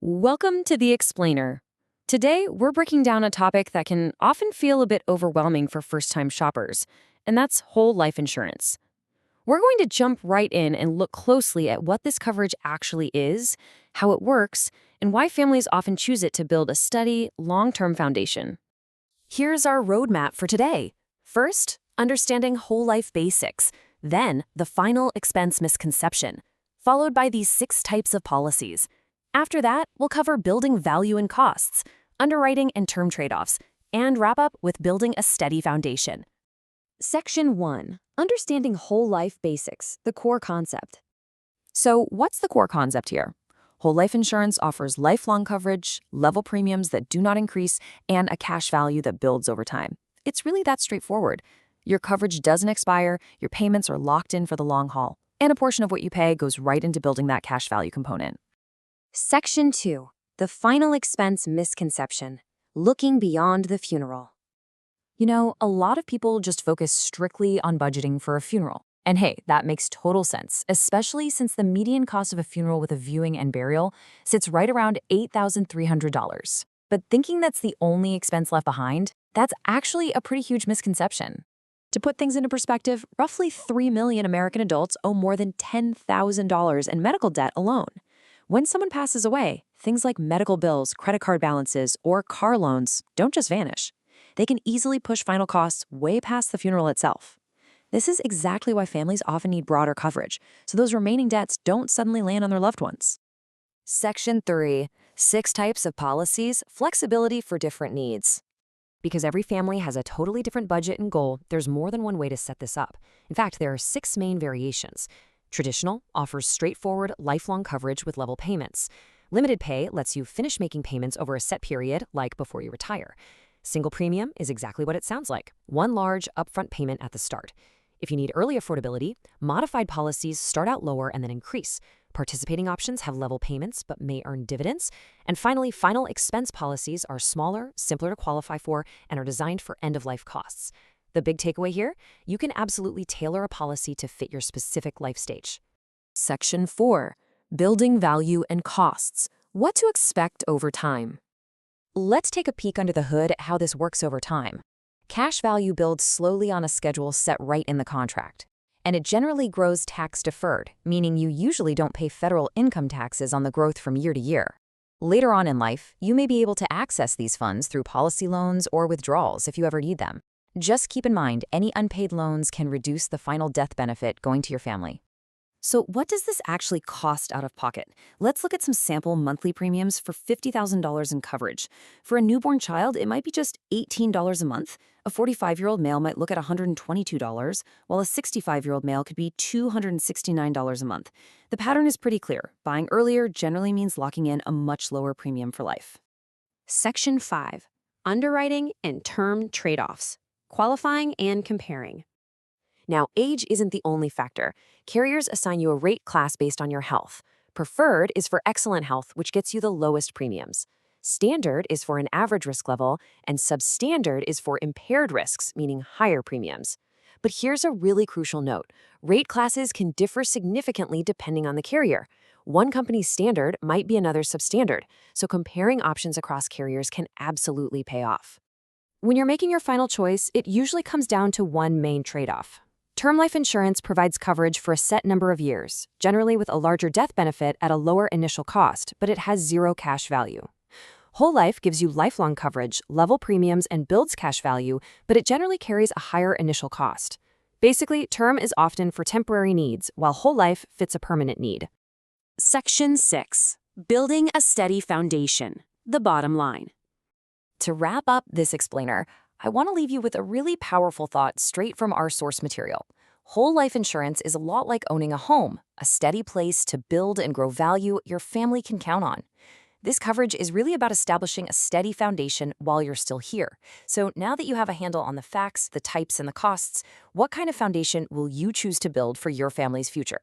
Welcome to The Explainer. Today, we're breaking down a topic that can often feel a bit overwhelming for first-time shoppers, and that's whole life insurance. We're going to jump right in and look closely at what this coverage actually is, how it works, and why families often choose it to build a steady, long-term foundation. Here's our roadmap for today. First, understanding whole life basics, then the final expense misconception, followed by these 6 types of policies. After that, we'll cover building value and costs, underwriting and term trade-offs, and wrap up with building a steady foundation. Section 1. Understanding whole life basics, the core concept. So, what's the core concept here? Whole life insurance offers lifelong coverage, level premiums that do not increase, and a cash value that builds over time. It's really that straightforward. Your coverage doesn't expire, your payments are locked in for the long haul, and a portion of what you pay goes right into building that cash value component. Section 2. The final expense misconception, looking beyond the funeral. You know, a lot of people just focus strictly on budgeting for a funeral. And hey, that makes total sense, especially since the median cost of a funeral with a viewing and burial sits right around $8,300. But thinking that's the only expense left behind, that's actually a pretty huge misconception. To put things into perspective, roughly 3 million American adults owe more than $10,000 in medical debt alone. When someone passes away, things like medical bills, credit card balances, or car loans don't just vanish. They can easily push final costs way past the funeral itself. This is exactly why families often need broader coverage, so those remaining debts don't suddenly land on their loved ones. Section 3. 6 types of policies, flexibility for different needs. Because every family has a totally different budget and goal, there's more than one way to set this up. In fact, there are 6 main variations. Traditional offers straightforward, lifelong coverage with level payments. Limited pay lets you finish making payments over a set period, like before you retire. Single premium is exactly what it sounds like, one large upfront payment at the start. If you need early affordability, modified policies start out lower and then increase. Participating options have level payments but may earn dividends. And finally, final expense policies are smaller, simpler to qualify for, and are designed for end-of-life costs. The big takeaway here, you can absolutely tailor a policy to fit your specific life stage. Section 4. Building value and costs. What to expect over time. Let's take a peek under the hood at how this works over time. Cash value builds slowly on a schedule set right in the contract. And it generally grows tax-deferred, meaning you usually don't pay federal income taxes on the growth from year to year. Later on in life, you may be able to access these funds through policy loans or withdrawals if you ever need them. Just keep in mind, any unpaid loans can reduce the final death benefit going to your family. So what does this actually cost out of pocket? Let's look at some sample monthly premiums for $50,000 in coverage. For a newborn child, it might be just $18 a month. A 45-year-old male might look at $122, while a 65-year-old male could be $269 a month. The pattern is pretty clear. Buying earlier generally means locking in a much lower premium for life. Section 5. Underwriting and term trade-offs. Qualifying and comparing. Now, age isn't the only factor. Carriers assign you a rate class based on your health. Preferred is for excellent health, which gets you the lowest premiums. Standard is for an average risk level, and substandard is for impaired risks, meaning higher premiums. But here's a really crucial note. Rate classes can differ significantly depending on the carrier. One company's standard might be another's substandard, so comparing options across carriers can absolutely pay off. When you're making your final choice, it usually comes down to one main trade-off. Term life insurance provides coverage for a set number of years, generally with a larger death benefit at a lower initial cost, but it has zero cash value. Whole life gives you lifelong coverage, level premiums, and builds cash value, but it generally carries a higher initial cost. Basically, term is often for temporary needs, while whole life fits a permanent need. Section 6. Building a steady foundation. The bottom line. To wrap up this explainer, I want to leave you with a really powerful thought straight from our source material. Whole life insurance is a lot like owning a home, a steady place to build and grow value your family can count on. This coverage is really about establishing a steady foundation while you're still here. So now that you have a handle on the facts, the types, and the costs, what kind of foundation will you choose to build for your family's future?